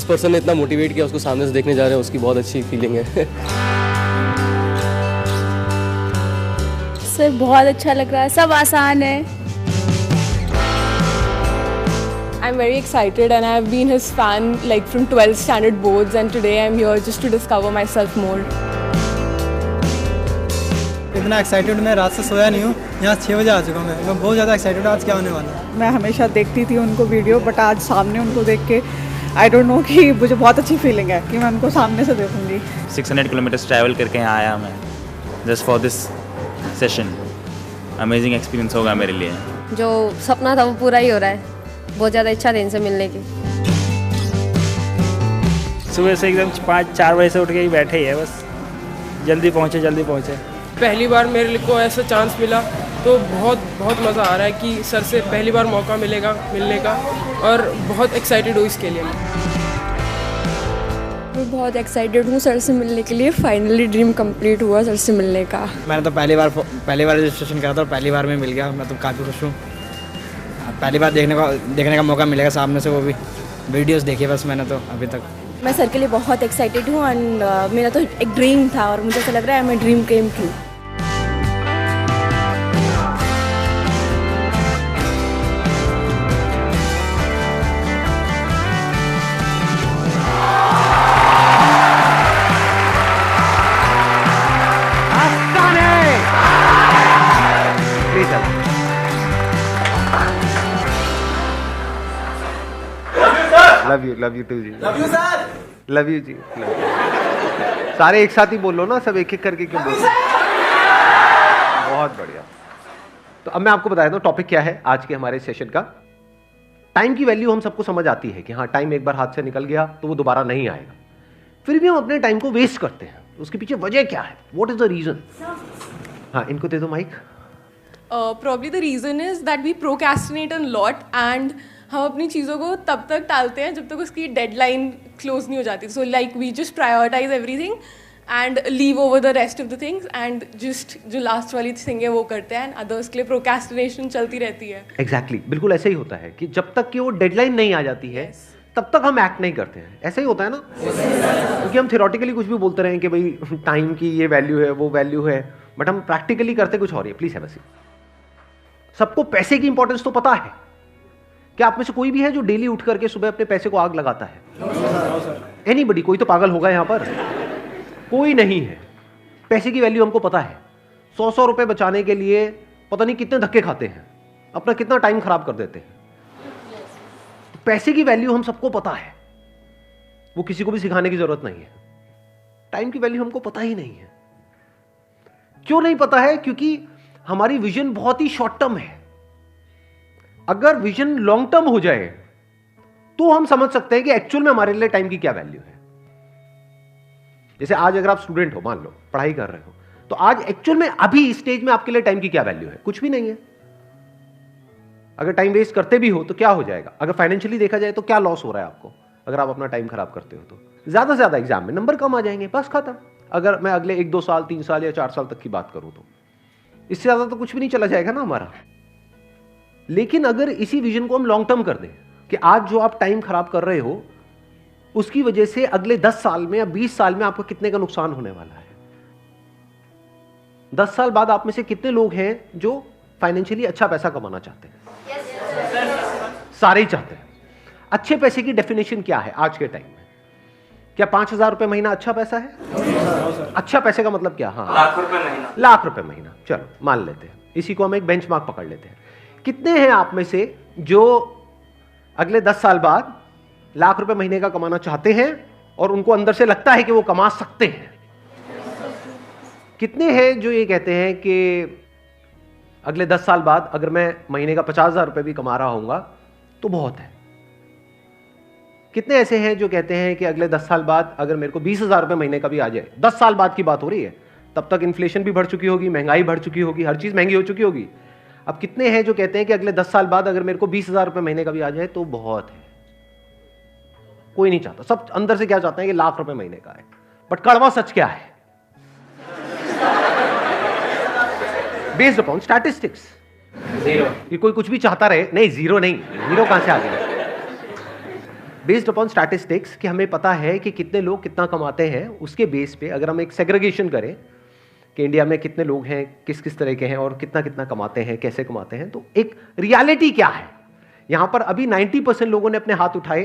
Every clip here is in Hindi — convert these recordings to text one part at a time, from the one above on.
जिस पर्सन ने इतना मोटिवेट किया उसको सामने से देखने जा रहे हैं, उसकी बहुत अच्छी फीलिंग है। सर बहुत अच्छा लग रहा है, सब आसान है। I'm very excited and I've been his fan like from 12th standard boards, and today I'm here just to discover myself more. इतना एक्साइटेड मैं रात से सोया नहीं हूँ, यहाँ 6 बजे आ चुका हूँ मैं बहुत ज़्यादा एक्साइटेड हूँ आज क्या होने वाला है। मैं हमेशा देखती थी उनको वीडियो, बट आज सामने उनको देख के आई डोंट नो कि मुझे बहुत अच्छी फीलिंग है कि मैं उनको सामने से देखूंगी। 600 किलोमीटर्स ट्रैवल करके यहाँ आया मैं just for this session. Amazing experience होगा मेरे लिए। जो सपना था वो पूरा ही हो रहा है, बहुत ज़्यादा इच्छा थी इनसे मिलने की। सुबह से एकदम 5-4 बजे से उठ के ही बैठे ही है, बस जल्दी पहुँचे। पहली बार मेरे को ऐसा चांस मिला तो बहुत मज़ा आ रहा है कि सर से पहली बार मौका मिलेगा मिलने का, और बहुत एक्साइटेड हूँ इसके लिए। मैं बहुत एक्साइटेड हूँ सर से मिलने के लिए। फाइनली ड्रीम कंप्लीट हुआ सर से मिलने का। मैंने तो पहली बार रजिस्ट्रेशन करा था और पहली बार में मिल गया। मैं तो काफ़ी खुश हूँ। पहली बार देखने का मौका मिलेगा सामने से, वो भी वीडियोस देखी बस मैंने तो अभी तक। मैं सर के लिए बहुत एक्साइटेड हूँ एंड मेरा तो एक ड्रीम था और मुझे ऐसा लग रहा है मैं dream came true. Love you too जी। Love you sir. Love you जी। सारे एक साथ ही बोलो ना, सब एक एक करके क्यों बोलो? बहुत बढ़िया। तो अब मैं आपको बता देता हूँ टॉपिक क्या है आज के हमारे सेशन का। टाइम की वैल्यू हम सबको समझ आती है कि हाँ, टाइम एक बार हाथ से निकल गया तो वो दोबारा नहीं आएगा। फिर भी हम अपने टाइम को वेस्ट करते हैं, उसके पीछे वजह क्या है? What is the reason? हाँ, इनको दे दो mic. Probably the reason is that we procrastinate a lot and हम अपनी चीज़ों को तब तक टालते हैं जब तक उसकी डेडलाइन क्लोज नहीं हो जाती। So like we just prioritise everything and leave over the rest of the things and just जो लास्ट वाली थिंग है वो करते हैं, एंड अदर्स के लिए प्रोक्रेस्टिनेशन चलती रहती है। एग्जैक्टली, बिल्कुल ऐसे ही होता है कि जब तक कि वो डेडलाइन नहीं आ जाती है तब तक हम एक्ट नहीं करते हैं। ऐसा ही होता है ना, क्योंकि हम थियोरेटिकली कुछ भी बोलते रहे कि भाई टाइम की ये वैल्यू है, वो वैल्यू है, बट हम प्रैक्टिकली करते कुछ और ही है। प्लीज है वैसे सबको पैसे की इंपॉर्टेंस तो पता है। क्या आप में से कोई भी है जो डेली उठ करके सुबह अपने पैसे को आग लगाता है? एनीबडी? कोई तो पागल होगा यहाँ पर, कोई नहीं है। पैसे की वैल्यू हमको पता है। 100 रुपए बचाने के लिए पता नहीं कितने धक्के खाते हैं, अपना कितना टाइम खराब कर देते हैं। पैसे की वैल्यू हम सबको पता है, वो किसी को भी सिखाने की जरूरत नहीं है। टाइम की वैल्यू हमको पता ही नहीं है। क्यों नहीं पता है? क्योंकि हमारी विजन बहुत ही शॉर्ट टर्म है। अगर विजन लॉन्ग टर्म हो जाए तो हम समझ सकते हैं कि एक्चुअल में हमारे लिए टाइम की क्या वैल्यू है। जैसे आज अगर आप स्टूडेंट हो, मान लो पढ़ाई कर रहे हो, तो आज एक्चुअल में अभी इस स्टेज में आपके लिए टाइम की क्या वैल्यू है? कुछ भी नहीं है। अगर टाइम वेस्ट करते भी हो तो क्या हो जाएगा? अगर फाइनेंशियली देखा जाए तो क्या लॉस हो रहा है आपको अगर आप अपना टाइम खराब करते हो? तो ज्यादा से ज्यादा एग्जाम में नंबर कम आ जाएंगे, बस खत्म। अगर मैं अगले 1-2 साल, 3 साल या 4 साल तक की बात करूं तो इससे ज्यादा तो कुछ भी नहीं चला जाएगा ना हमारा। लेकिन अगर इसी विजन को हम लॉन्ग टर्म कर दें कि आज जो आप टाइम खराब कर रहे हो उसकी वजह से अगले 10 साल में या 20 साल में आपको कितने का नुकसान होने वाला है। 10 साल बाद आप में से कितने लोग हैं जो फाइनेंशियली अच्छा पैसा कमाना चाहते हैं? सारे ही चाहते हैं। अच्छे पैसे की डेफिनेशन क्या है आज के टाइम में? क्या 5,000 रुपए महीना अच्छा पैसा है? अच्छा पैसे का मतलब क्या? हाँ, लाख रुपए महीना। लाख रुपए महीना, चलो मान लेते हैं। इसी को हम एक बेंचमार्क पकड़ लेते हैं। कितने हैं आप में से जो अगले 10 साल बाद लाख रुपए महीने का कमाना चाहते हैं और उनको अंदर से लगता है कि वो कमा सकते हैं? कितने हैं जो ये कहते हैं कि अगले 10 साल बाद अगर मैं महीने का 50,000 रुपए भी कमा रहा हूंगा तो बहुत है? कितने ऐसे हैं जो कहते हैं कि अगले 10 साल बाद अगर मेरे को 20,000 रुपए महीने का भी आ जाए? 10 साल बाद की बात हो रही है, तब तक इन्फ्लेशन भी बढ़ चुकी होगी, महंगाई बढ़ चुकी होगी, हर चीज महंगी हो चुकी होगी। अब कितने हैं जो कहते हैं कि अगले 10 साल बाद अगर मेरे को 20,000 रुपए महीने का भी आ जाए तो बहुत है? कोई नहीं चाहता। सब अंदर से क्या चाहते हैं कि लाख रुपए महीने का है। बट कड़वा सच क्या है? Based upon statistics, zero. ये कोई कुछ भी चाहता रहे? नहीं, जीरो नहीं। जीरो कहां से आ गया? बेस्ड अपॉन स्टैटिस्टिक्स कि हमें पता है कि कितने लोग कितना कमाते हैं, उसके बेस पे अगर हम एक सेग्रीगेशन करें कि इंडिया में कितने लोग हैं, किस किस तरह के हैं और कितना कितना कमाते हैं, कैसे कमाते हैं, तो एक रियलिटी क्या है। यहां पर अभी 90% लोगों ने अपने हाथ उठाए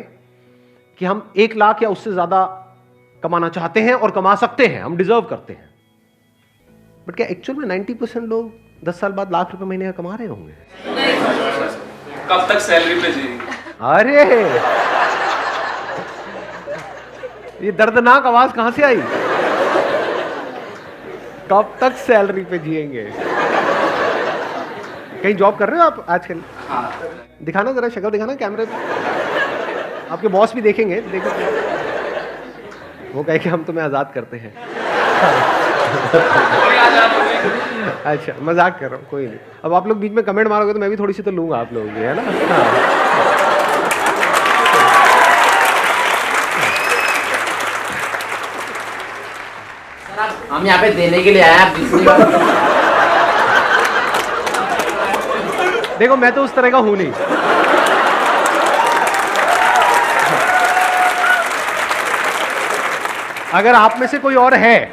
कि हम 1 लाख या उससे ज्यादा कमाना चाहते हैं और कमा सकते हैं, हम डिजर्व करते हैं। बट क्या एक्चुअल में 90% लोग 10 साल बाद लाख रुपए महीने का कमा रहे होंगे? कब तक सैलरी पे जी? अरे ये दर्दनाक आवाज कहां से आई? कब तक सैलरी पे जिएंगे? कहीं जॉब कर रहे हो आप आजकल? हाँ। दिखाना जरा, शक्ल दिखाना कैमरे पे। आपके बॉस भी देखेंगे, देखो वो कहे कि हम तुम्हें आजाद करते हैं। अच्छा मजाक कर रहा हूँ, कोई नहीं। अब आप लोग बीच में कमेंट मारोगे तो मैं भी थोड़ी सी तो लूंगा आप लोगों की, है ना? हम यहाँ पे देने के लिए आए हैं। देखो मैं तो उस तरह का हूं नहीं। अगर आप में से कोई और है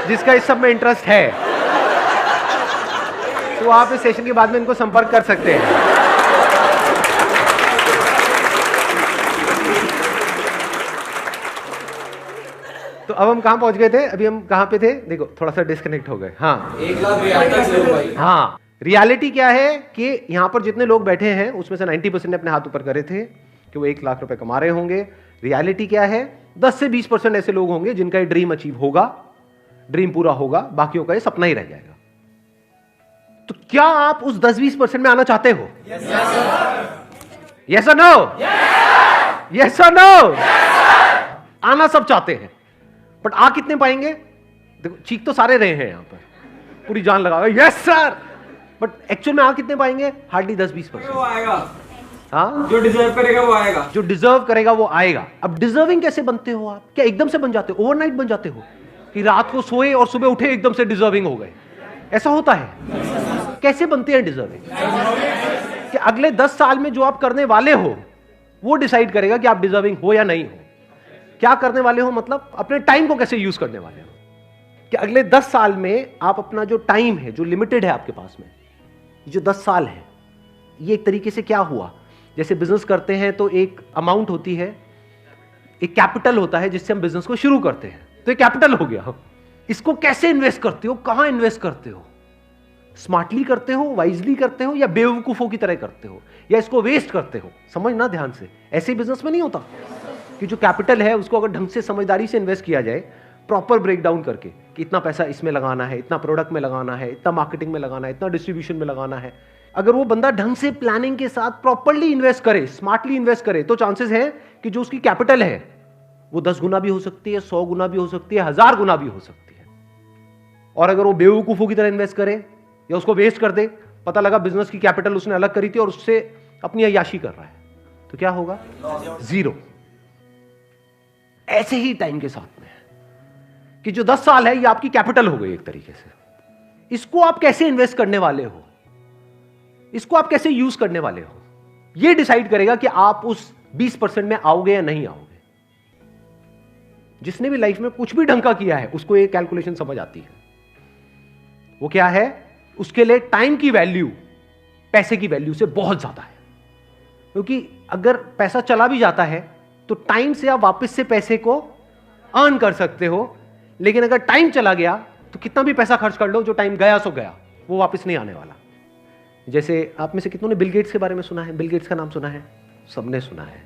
जिसका इस सब में इंटरेस्ट है तो आप इस सेशन के बाद में इनको संपर्क कर सकते हैं। तो अब हम कहां पहुंच गए थे? अभी हम कहां पे थे? देखो थोड़ा सा डिस्कनेक्ट हो गए। हाँ, 1 लाख। हाँ, रियलिटी क्या है कि यहां पर जितने लोग बैठे हैं उसमें से 90% ने अपने हाथ ऊपर करे थे कि वो 1 लाख रुपए कमा रहे होंगे। रियलिटी क्या है? 10 से 20% ऐसे लोग होंगे जिनका ये ड्रीम अचीव होगा, ड्रीम पूरा होगा, बाकियों का ये सपना ही रह जाएगा। तो क्या आप उस 10-20% में आना चाहते हो? यस और नो? यस और नो? आना सब चाहते हैं, बट आ कितने पाएंगे? देखो चीख तो सारे रहे हैं यहां पर, पूरी जान लगा यस सर, बट एक्चुअल में आ कितने पाएंगे? हार्डली 10-20%। वो आएगा, हाँ, जो डिजर्व करेगा वो आएगा। जो डिजर्व करेगा वो आएगा। अब डिजर्विंग कैसे बनते हो आप? क्या एकदम से बन जाते हो? ओवरनाइट बन जाते हो कि रात को सोए और सुबह उठे एकदम से डिजर्विंग हो गए? ऐसा होता है? कैसे बनते हैं डिजर्विंग? कि अगले 10 साल में जो आप करने वाले हो वो डिसाइड करेगा कि आप डिजर्विंग हो या नहीं हो। क्या करने वाले हो मतलब अपने टाइम को कैसे यूज करने वाले हो। कि अगले 10 साल में आप अपना जो टाइम है, जो लिमिटेड है आपके पास में, जो 10 साल है, ये एक तरीके से क्या हुआ, जैसे बिजनेस करते हैं तो एक अमाउंट होती है, एक कैपिटल होता है जिससे हम बिजनेस को शुरू करते हैं, तो ये कैपिटल हो गया। इसको कैसे इन्वेस्ट करते हो, कहां इन्वेस्ट करते हो? स्मार्टली करते हो, वाइजली करते हो, या बेवकूफों की तरह करते हो, या इसको वेस्ट करते हो? समझना ध्यान से, ऐसे ही बिजनेस में नहीं होता कि जो कैपिटल है उसको अगर ढंग से समझदारी से इन्वेस्ट किया जाए, प्रॉपर ब्रेक डाउन करके कि इतना पैसा इसमें लगाना है, इतना प्रोडक्ट में लगाना है, इतना मार्केटिंग में लगाना है, इतना डिस्ट्रीब्यूशन में लगाना है, अगर वो बंदा ढंग से प्लानिंग के साथ प्रॉपरली इन्वेस्ट करे, स्मार्टली इन्वेस्ट करे, तो चांसेस है कि जो उसकी कैपिटल है वो 10 गुना भी हो सकती है, 100 गुना भी हो सकती है, 1000 गुना भी हो सकती है। और अगर वो बेवकूफों की तरह इन्वेस्ट करे या उसको वेस्ट कर दे, पता लगा बिजनेस की कैपिटल उसने अलग करी थी और उससे अपनी अय्याशी कर रहा है, तो क्या होगा? जीरो। ऐसे ही टाइम के साथ में कि जो 10 साल है ये आपकी कैपिटल हो गई एक तरीके से। इसको आप कैसे इन्वेस्ट करने वाले हो, इसको आप कैसे यूज करने वाले हो, ये डिसाइड करेगा कि आप उस 20% में आओगे या नहीं आओगे। जिसने भी लाइफ में कुछ भी ढंग का किया है उसको ये कैलकुलेशन समझ आती है। वो क्या है? उसके लिए टाइम की वैल्यू पैसे की वैल्यू से बहुत ज्यादा है, क्योंकि अगर पैसा चला भी जाता है तो टाइम से आप वापस से पैसे को अर्न कर सकते हो, लेकिन अगर टाइम चला गया तो कितना भी पैसा खर्च कर लो, जो टाइम गया सो गया, वो वापस नहीं आने वाला। जैसे आप में से कितनों ने बिल गेट्स के बारे में सुना है? बिल गेट्स का नाम सुना है? सबने सुना है।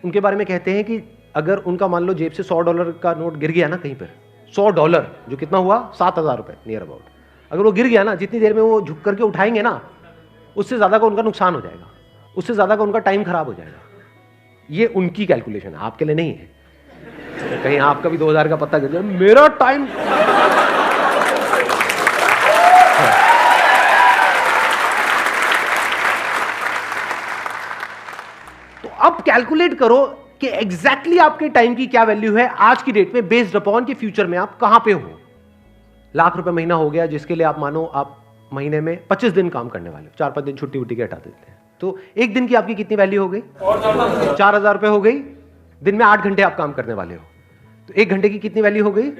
उनके बारे में कहते हैं कि अगर उनका मान लो जेब से $100 का नोट गिर गया ना कहीं पर, $100 जो कितना हुआ? 7,000 रुपए नियर अबाउट, अगर वो गिर गया ना, जितनी देर में वो झुक करके उठाएंगे ना, उससे ज्यादा का उनका नुकसान हो जाएगा, उससे ज्यादा का उनका टाइम खराब हो जाएगा। ये उनकी कैलकुलेशन है, आपके लिए नहीं है। कहीं आपका भी 2000 का पत्ता गिर जाए, मेरा टाइम। तो अब कैलकुलेट करो कि एग्जैक्टली आपके टाइम की क्या वैल्यू है आज की डेट में, बेस्ड अपॉन कि फ्यूचर में आप कहां पे हो। लाख रुपए महीना हो गया, जिसके लिए आप मानो आप महीने में 25 दिन काम करने वाले हो, 4-5 दिन छुट्टी उट्टी के हटा देते हैं, तो एक दिन की आपकी कितनी वैल्यू हो गई? 4,000 रुपए हो गई। दिन में 8 घंटे आप काम करने वाले हो, तो 1 घंटे की कितनी वैल्यू हो गई?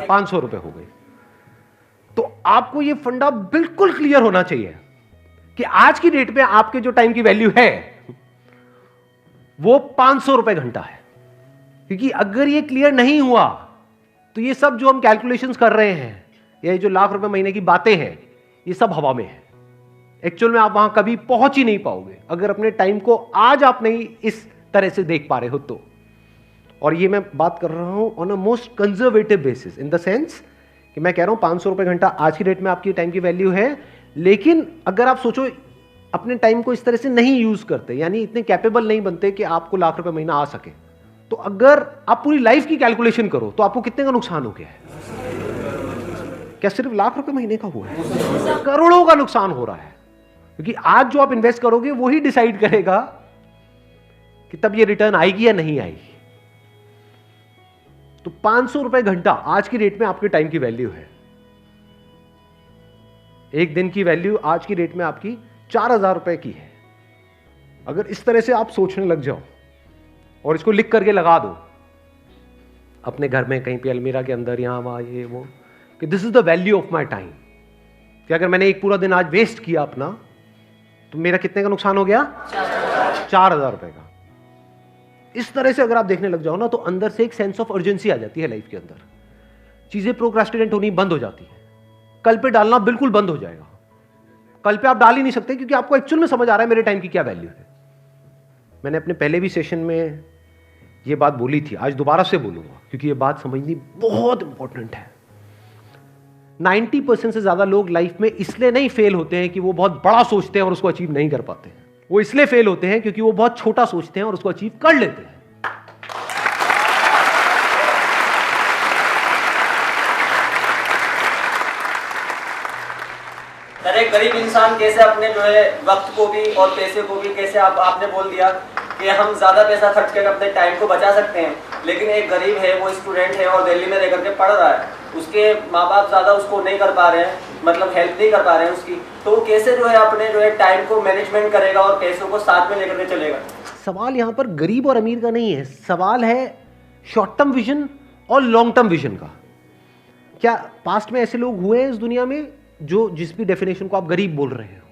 500 रुपए हो गई। तो आपको ये फंडा बिल्कुल क्लियर होना चाहिए कि आज की डेट में आपके जो टाइम की वैल्यू है वो 500 रुपए घंटा है। क्योंकि अगर ये क्लियर नहीं हुआ तो ये सब जो हम कैलकुलेशंस कर रहे हैं, ये जो लाख रुपए महीने की बातें हैं, ये सब हवा में है। एक्चुअल में आप वहां कभी पहुंच ही नहीं पाओगे अगर अपने टाइम को आज आप नहीं इस तरह से देख पा रहे हो तो। और ये मैं बात कर रहा हूं on a most conservative basis, in the sense कि मैं कह रहा हूं 500 रुपए घंटा आज की डेट में आपकी टाइम की वैल्यू है। लेकिन अगर आप सोचो अपने टाइम को इस तरह से नहीं यूज करते, यानी इतने कैपेबल नहीं बनते कि आपको लाख रुपए महीना आ सके, तो अगर आप पूरी लाइफ की कैलकुलेशन करो तो आपको कितने का नुकसान हो गया है? क्या सिर्फ लाख रुपए महीने का हुआ है? करोड़ों का नुकसान हो रहा है। क्योंकि आज जो आप इन्वेस्ट करोगे वही डिसाइड करेगा कि तब ये रिटर्न आएगी या नहीं आएगी। तो 500 रुपए घंटा आज की रेट में आपके टाइम की वैल्यू है। एक दिन की वैल्यू आज की रेट में आपकी 4,000 रुपए की है। अगर इस तरह से आप सोचने लग जाओ और इसको लिख करके लगा दो अपने घर में कहीं पे अलमीरा के अंदर, यहां वहां ये वो, कि this is the value of my time, कि अगर मैंने एक पूरा दिन आज वेस्ट किया अपना तो मेरा कितने का नुकसान हो गया? 4,000 रुपए का। इस तरह से अगर आप देखने लग जाओ ना तो अंदर से एक सेंस ऑफ अर्जेंसी आ जाती है लाइफ के अंदर। चीजें प्रोक्रास्टिनेट होनी बंद हो जाती है, कल पे डालना बिल्कुल बंद हो जाएगा। कल पे आप डाल ही नहीं सकते क्योंकि आपको एक्चुअल में समझ आ रहा है मेरे टाइम की क्या वैल्यू है। मैंने अपने पहले भी सेशन में ये बात बोली थी, आज दोबारा से बोलूंगा क्योंकि ये बात समझनी बहुत इंपॉर्टेंट है। 90% से ज्यादा लोग लाइफ में इसलिए नहीं फेल होते हैं कि वो बहुत बड़ा सोचते हैं और उसको अचीव नहीं कर पाते हैं। वो इसलिए फेल होते हैं क्योंकि वो बहुत छोटा सोचते हैं और उसको अचीव कर लेते हैं। सर, एक गरीब इंसान कैसे अपने जो है वक्त को भी और पैसे को भी कैसे आपने बोल दिया कि हम ज़्यादा पैसा खर्च करके अपने टाइम को बचा सकते हैं, लेकिन एक गरीब है, वो स्टूडेंट है और दिल्ली में रह करके पढ़ रहा है, उसके माँ बाप ज़्यादा उसको नहीं कर पा रहे हैं, मतलब हेल्प नहीं कर पा रहे हैं उसकी, तो वो कैसे जो है अपने जो है टाइम को मैनेजमेंट करेगा और पैसों को साथ में लेकर के चलेगा? सवाल यहाँ पर गरीब और अमीर का नहीं है, सवाल है शॉर्ट टर्म विजन और लॉन्ग टर्म विजन का। क्या पास्ट में ऐसे लोग हुए हैं इस दुनिया में जो जिस भी डेफिनेशन को आप गरीब बोल रहे हो,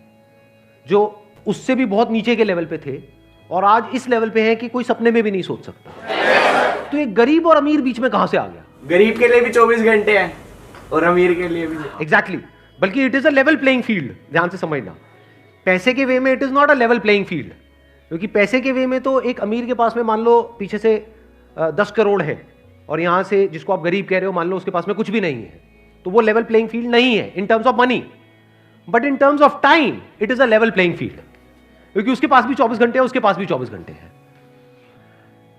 जो उससे भी बहुत नीचे के लेवल पे थे और आज इस लेवल पे हैं कि कोई सपने में भी नहीं सोच सकता? तो ये गरीब और अमीर बीच में कहां से आ गया? गरीब के लिए भी 24 घंटे हैं और अमीर के लिए भी। एग्जैक्टली, बल्कि it is a level playing field. ध्यान से समझना, पैसे के वे में it is not a level playing field, क्योंकि पैसे के वे में तो एक अमीर के पास में मान लो पीछे से 10 करोड़ है और यहां से जिसको आप गरीब कह रहे हो मान लो उसके पास में कुछ भी नहीं है, तो वो लेवल प्लेइंग फील्ड नहीं है in terms of money. But in terms of time it is a level playing field, क्योंकि उसके पास भी 24 घंटे है, उसके पास भी 24 घंटे हैं।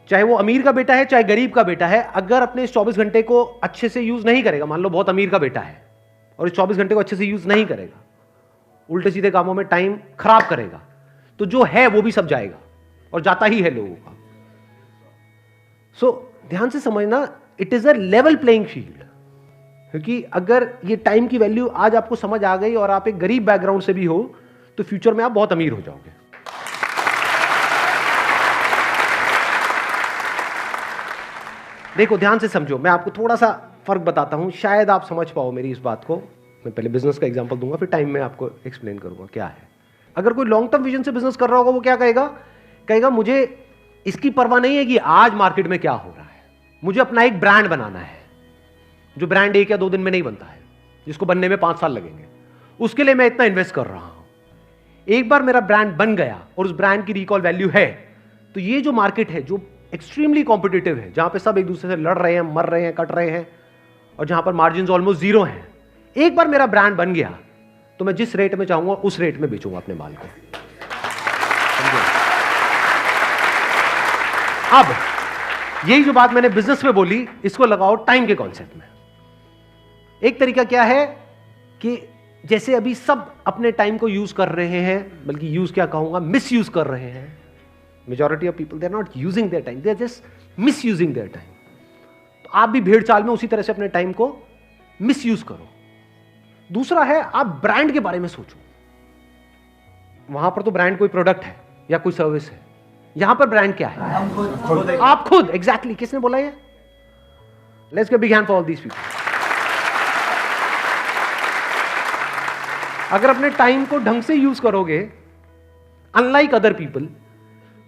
चाहे वो अमीर का बेटा है चाहे गरीब का बेटा है, अगर अपने इस 24 घंटे को अच्छे से यूज नहीं करेगा, मान लो बहुत अमीर का बेटा है और इस 24 घंटे को अच्छे से यूज नहीं करेगा, उल्टे सीधे कामों में टाइम खराब करेगा, तो जो है वो भी सब जाएगा और जाता ही है लोगों का। सो ध्यान से समझना, it is a level playing field. क्योंकि अगर ये टाइम की वैल्यू आज आपको समझ आ गई और आप एक गरीब बैकग्राउंड से भी हो तो फ्यूचर में आप बहुत अमीर हो जाओगे। देखो ध्यान से समझो, मैं आपको थोड़ा सा फर्क बताता हूं, शायद आप समझ पाओ मेरी इस बात को। मैं पहले बिजनेस का एग्जांपल दूंगा, फिर टाइम में आपको एक्सप्लेन करूंगा क्या है। अगर कोई लॉन्ग टर्म विजन से बिजनेस कर रहा होगा वो क्या कहेगा? कहेगा मुझे इसकी परवाह नहीं है कि आज मार्केट में क्या हो रहा है, मुझे अपना एक ब्रांड बनाना है, जो ब्रांड 1 या 2 दिन में नहीं बनता है, जिसको बनने में 5 साल लगेंगे। उसके लिए मैं इतना इन्वेस्ट कर रहा हूं। एक बार मेरा ब्रांड बन गया और उस ब्रांड की रिकॉल वैल्यू है, तो ये जो मार्केट है जो एक्सट्रीमली कॉम्पिटिटिव है, जहां पे सब एक दूसरे से लड़ रहे हैं, मर रहे हैं, कट रहे हैं और जहां पर मार्जिन ऑलमोस्ट जीरो हैं, एक बार मेरा ब्रांड बन गया तो मैं जिस रेट में चाहूंगा उस रेट में बेचूंगा अपने माल को। अब यही जो बात मैंने बिजनेस में बोली, इसको लगाओ टाइम के कॉन्सेप्ट में। एक तरीका क्या है कि जैसे अभी सब अपने टाइम को यूज कर रहे हैं, बल्कि यूज क्या कहूंगा, मिस यूज कर रहे हैं। Majority of people they are not using their time, they are just misusing their time. तो आप भी भेड़ चाल में उसी तरह से अपने टाइम को मिस यूज करो। दूसरा है आप ब्रांड के बारे में सोचो। वहां पर तो ब्रांड कोई प्रोडक्ट है या कोई सर्विस है, यहां पर ब्रांड क्या है? आप खुद। एग्जैक्टली किसने बोला ये? Let's give big hand for all these people. अगर अपने टाइम को ढंग से यूज करोगे, अनलाइक अदर पीपल,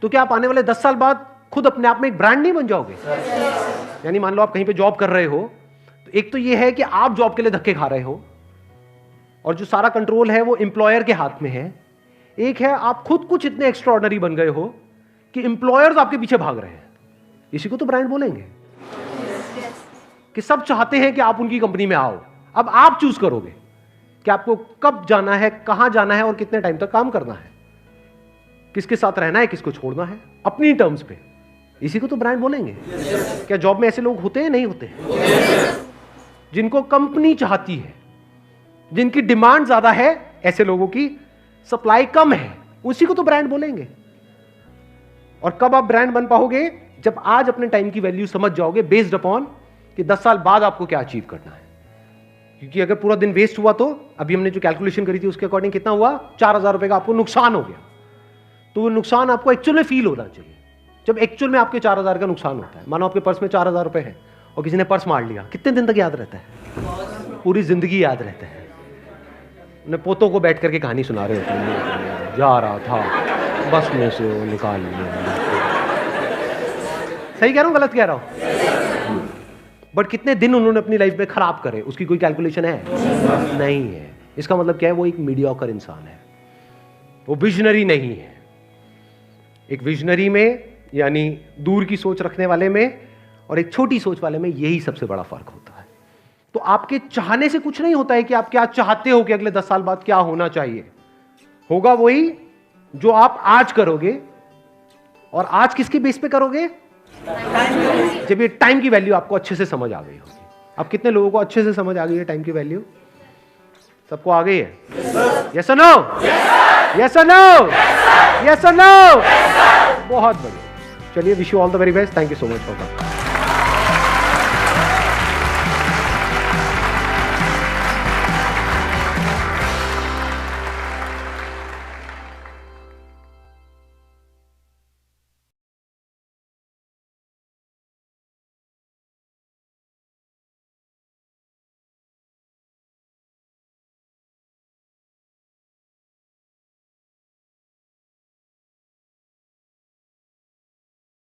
तो क्या आप आने वाले 10 साल बाद खुद अपने आप में एक ब्रांड नहीं बन जाओगे? यानी मान लो आप कहीं पे जॉब कर रहे हो, तो एक तो ये है कि आप जॉब के लिए धक्के खा रहे हो और जो सारा कंट्रोल है वो एम्प्लॉयर के हाथ में है। एक है आप खुद कुछ इतने एक्स्ट्रॉर्डनरी बन गए हो कि एम्प्लॉयर्स आपके पीछे भाग रहे हैं। इसी को तो ब्रांड बोलेंगे कि सब चाहते हैं कि आप उनकी कंपनी में आओ। अब आप चूज करोगे कि आपको कब जाना है, कहां जाना है और कितने टाइम तक काम करना है, किसके साथ रहना है, किसको छोड़ना है, अपनी टर्म्स पे। इसी को तो ब्रांड बोलेंगे। क्या जॉब में ऐसे लोग होते हैं? नहीं होते। जिनको कंपनी चाहती है, जिनकी डिमांड ज्यादा है, ऐसे लोगों की सप्लाई कम है, उसी को तो ब्रांड बोलेंगे। और कब आप ब्रांड बन पाओगे? जब आज अपने टाइम की वैल्यू समझ जाओगे बेस्ड अपॉन कि 10 साल बाद आपको क्या अचीव करना है। क्योंकि अगर पूरा दिन वेस्ट हुआ तो अभी हमने जो कैलकुलेशन करी थी उसके अकॉर्डिंग कितना हुआ? 4000 रुपए का आपको नुकसान हो गया। तो वो नुकसान आपको एक्चुअल में फील होना चाहिए। जब एक्चुअल में आपके 4000 का नुकसान होता है, मानो आपके पर्स में 4000 रुपए है और किसी ने पर्स मार लिया, कितने दिन तक याद रहता है? पूरी जिंदगी याद रहता है। उन्हें पोतों को बैठ करके कहानी सुना रहे होते हैं, जा रहा था बस में से वो निकाल लिया। सही कह रहा हूं, गलत कह रहा हूं? बट कितने दिन उन्होंने अपनी लाइफ में खराब करे, उसकी कोई कैलकुलेशन है? नहीं है। इसका मतलब क्या है? वो एक मीडियोकर इंसान है, वो विजनरी नहीं है। एक विजनरी में यानी दूर की सोच रखने वाले में और एक छोटी सोच वाले में यही सबसे बड़ा फर्क होता है। तो आपके चाहने से कुछ नहीं होता है कि आप क्या चाहते हो कि अगले 10 साल बाद क्या होना चाहिए। होगा वही जो आप आज करोगे। और आज किसके बेस पे करोगे? जब ये टाइम की वैल्यू आपको अच्छे से समझ आ गई होगी। अब कितने लोगों को अच्छे से समझ आ गई है टाइम की वैल्यू? सबको आ गई है? यस और नो? यस और नो? यस और नो? बहुत बढ़िया। चलिए, wish you all the very best. Thank you so much for coming.